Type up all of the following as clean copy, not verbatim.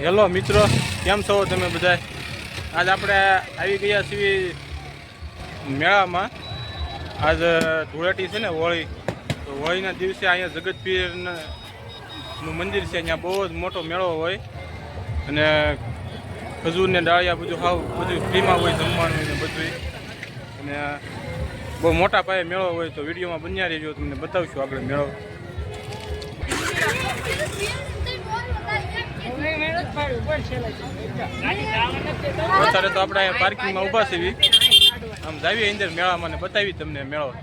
Hello મિત્રો, કેમ છો તમે બધા? આજ આપણે આવી ગયા છીએ મેળામાં. આજ ધૂળેટી છે ને, હોળી. તો હોળીના દિવસે અહીંયા જગતપીરનું મંદિર છે, અહીંયા બહુ જ મોટો મેળો હોય અને ખજૂરને ડાળિયા બધું ફ્રીમાં હોય, જમવાનું ને બધું. અને બહુ મોટા પાયે મેળો હોય, તો વિડીયોમાં બન્યા રહેજો, તમને બતાવશું આગળ મેળો. અત્યારે તો આપણે અહીંયા પાર્કિંગમાં ઊભા છીએ, આમ જાવીએ અંદર મેળામાં ને બતાવી તમને મેળો.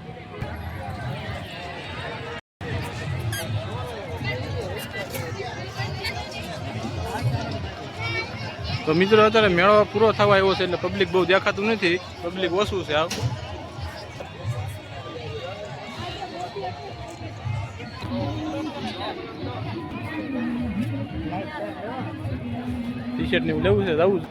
તો મિત્રો, અત્યારે મેળો પૂરો થવા આવ્યો છે, એટલે પબ્લિક બહુ દેખાતું નથી, પબ્લિક ઓછું છે. આવ ટી શર્ટ ને એવું લેવું છે, જવું છે.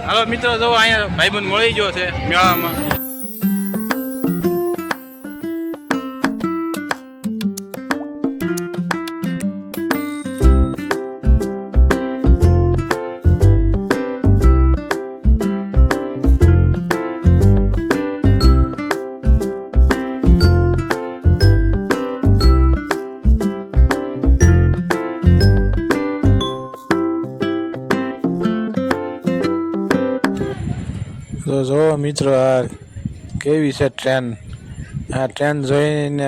હાલો મિત્રો, જો અહીંયા ભાઈબંધ મળી ગયો છે મેળામાં. તો જો મિત્રો, આ કેવી છે ટ્રેન. આ ટ્રેન જોઈને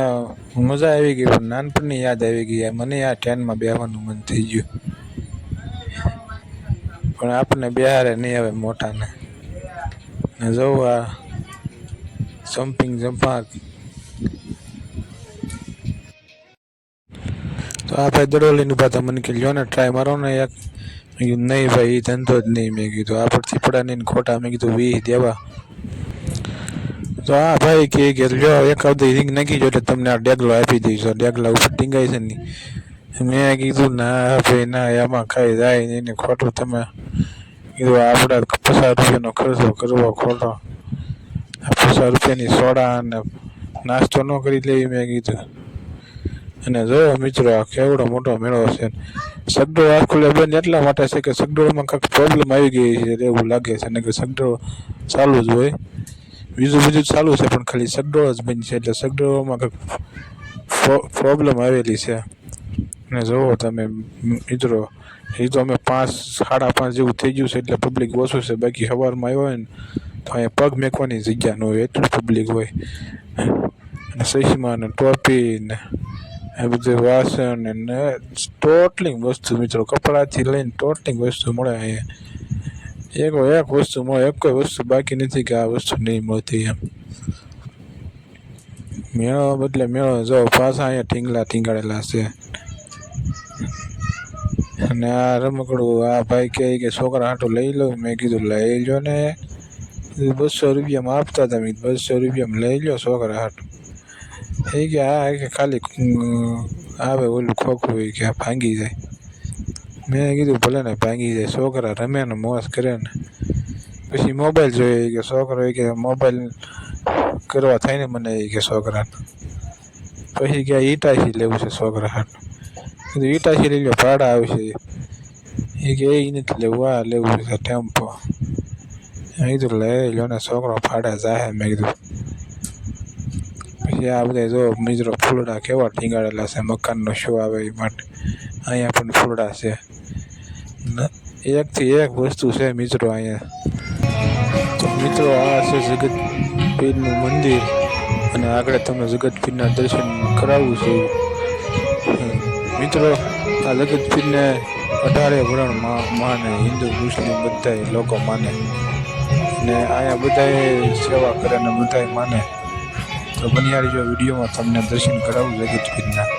મજા આવી ગઈ, પણ નાનપણની યાદ આવી ગઈ. મને આ ટ્રેનમાં બેસવાનું મન થઈ ગયું, પણ આપણને બેહારે નહીં હવે મોટાને. ને જોવું આ જમ્પિંગ જમ્પાક. તો આ ભાઈ દડો લઈને ઉભા હતા, મને કે લ્યો ને ટ્રાય મારો ને એક. મેં કીધું નહીં ભાઈ, એ ધંધો જ નહીં. મેં કીધું આ પરથી પડા નહીં ખોટા. મેં કીધું 20 દેવા. તો આ ભાઈ કે લ્યો એક અવધી રીંગ નાખી જો એટલે તમને આ ડેગલો આપી દઈશું. ડેગલા ઉપર ટીંગાય છે ને. મેં કીધું ના ભાઈ ના, એમાં કાંઈ જાય નહીં ને ખોટું. તમે કીધું આપણે 50 રૂપિયાનો ખર્ચો કરવો ખોટો. 50 રૂપિયાની સોડા અને નાસ્તો ન કરી લેવી. મેં કીધું. અને જો મિત્રો, આ કેવડો મોટો મેળો છે. સગડોળ આજકાલ બંધ એટલા માટે છે કે સગડોળમાં કંઈક પ્રોબ્લેમ આવી ગઈ છે એવું લાગે છે. ને કે સગડોળ ચાલુ જ હોય, બીજું ચાલુ છે, પણ ખાલી સગડોળ જ બંધ છે. એટલે સગડોળમાં કંઈક પ્રોબ્લેમ આવેલી છે. અને જુઓ તમે મિત્રો, એ તો અમે 5, 5:30 જેવું થઈ ગયું છે, એટલે પબ્લિક ઓછું છે. બાકી સવારમાં આવ્યો હોય ને તો અહીંયા પગ મેકવાની જગ્યા ન હોય, એટલું પબ્લિક હોય. અને ચશ્મા ને ટોપી ને એ બધું વાસણ ને ટોટલિંગ વસ્તુ મિત્રો, કપડાથી લઈને ટોટલિંગ વસ્તુ મળે અહીંયા. એક વસ્તુ મળે, એક કોઈ વસ્તુ બાકી નથી કે આ વસ્તુ નહીં મળતી એમ. મેળો બદલે મેળો. જો પાછા અહીંયા ટીંગલા ટીંગાડેલા છે. અને આ રમકડું આ ભાઈ કે છોકરા હાટું લઈ લો. મેં કીધું લઈ લો ને. 200 રૂપિયામાં આપતા હતા. મેં 200 રૂપિયામાં લઈ લો છોકરા હાટું. એ કે હા, કે ખાલી આવે ઓલું ખોખું હોય કે ભાંગી જાય. મેં કીધું ભલે ને ભાંગી જાય, છોકરા રમે ને મોજ કરે ને. પછી મોબાઈલ જોઈએ કે છોકરો કે મોબાઈલ કરવા થાય ને મને કે છોકરાને. પછી કે ઈટાચી લેવું છે છોકરા હાટું. કીધું ઈટાચી લઈ લો, ભાડા આવશે. એ કે એ નથી લેવું, આ લેવું છે ટેમ્પો. કીધું લઈ લો ને, છોકરો ભાડે જાય. મેં કીધું પછી આ બધા જો મિત્રો ફૂલડા કેવા ટીંગાડેલા છે મકાનનો શો આવે એ માટે. અહીંયા પણ ફૂલડા છે, એકથી એક વસ્તુ છે મિત્રો અહીંયા. તો મિત્રો આ છે જગત પીરનું મંદિર, અને આગળ તમને જગત પીરના દર્શન કરાવવું છે. મિત્રો આ જગત પીરને 18 વરણ માને, હિન્દુ મુસ્લિમ બધા લોકો માને, ને અહીંયા બધા સેવા કરે ને બધા માને. તો બનિયારી જો વિડીયોમાં તમને દર્શન કરાવું જગત પીરના.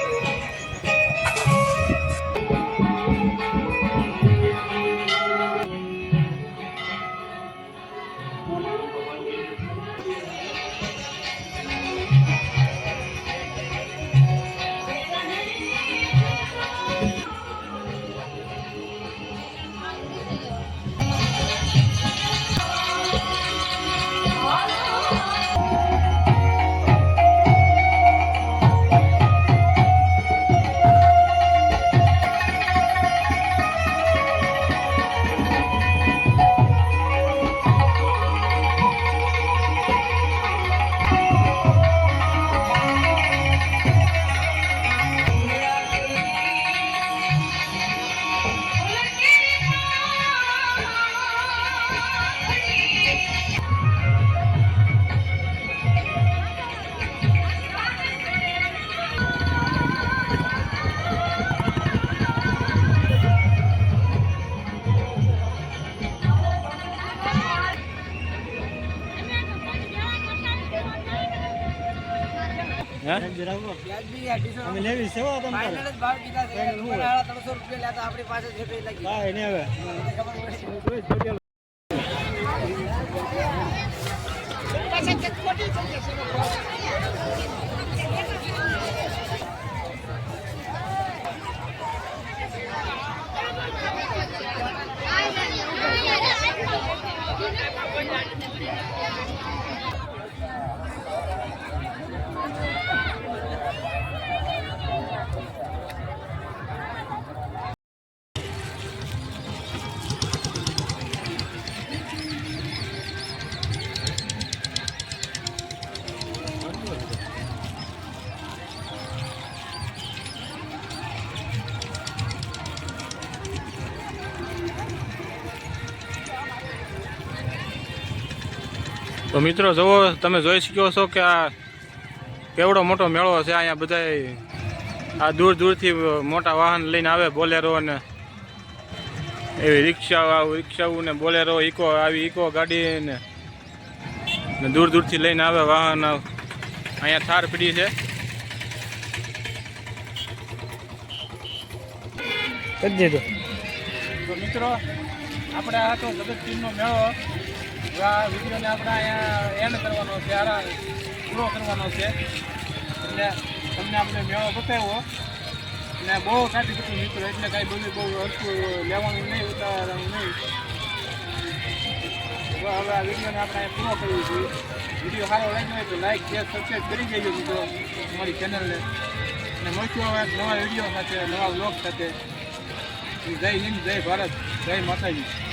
તો મિત્રો જુઓ, તમે જોઈ શકો છો કે આ કેવડો મોટો મેળો છે. અહીંયા બધા આ દૂર દૂરથી મોટા વાહન લઈને આવે, બોલેરો અને એવી રિક્ષાઓ ને બોલેરો, ઇકો આવી ઇકો ગાડી ને દૂર દૂરથી લઈને આવે વાહન. અહીંયા થાર પડી છે. તો મિત્રો આપણે આ તો જગત પીરનો મેળો, આ વિડીયોને આપણે અહીંયા એન્ડ કરવાનો છે, પૂરો કરવાનો છે. એટલે તમને આપણે મેળો બતાવ્યો ને બહુ સાચી હતું મિત્રો. એટલે કાંઈ બધું બહુ વસ્તુ લેવાનું નહીં, ઉતારવાનું નહીં. હવે આ વિડીયોને આપણે પૂરો કરવું જોઈએ. વિડીયો સારો લાગ્યો હોય તો લાઈક, શેર, સબસ્ક્રાઈબ કરી દેજો મિત્રો અમારી ચેનલને. અને મળશું હવે નવા વિડીયો સાથે, નવા વ્લોગ સાથે. જય હિન્દ, જય ભારત, જય માતાજી.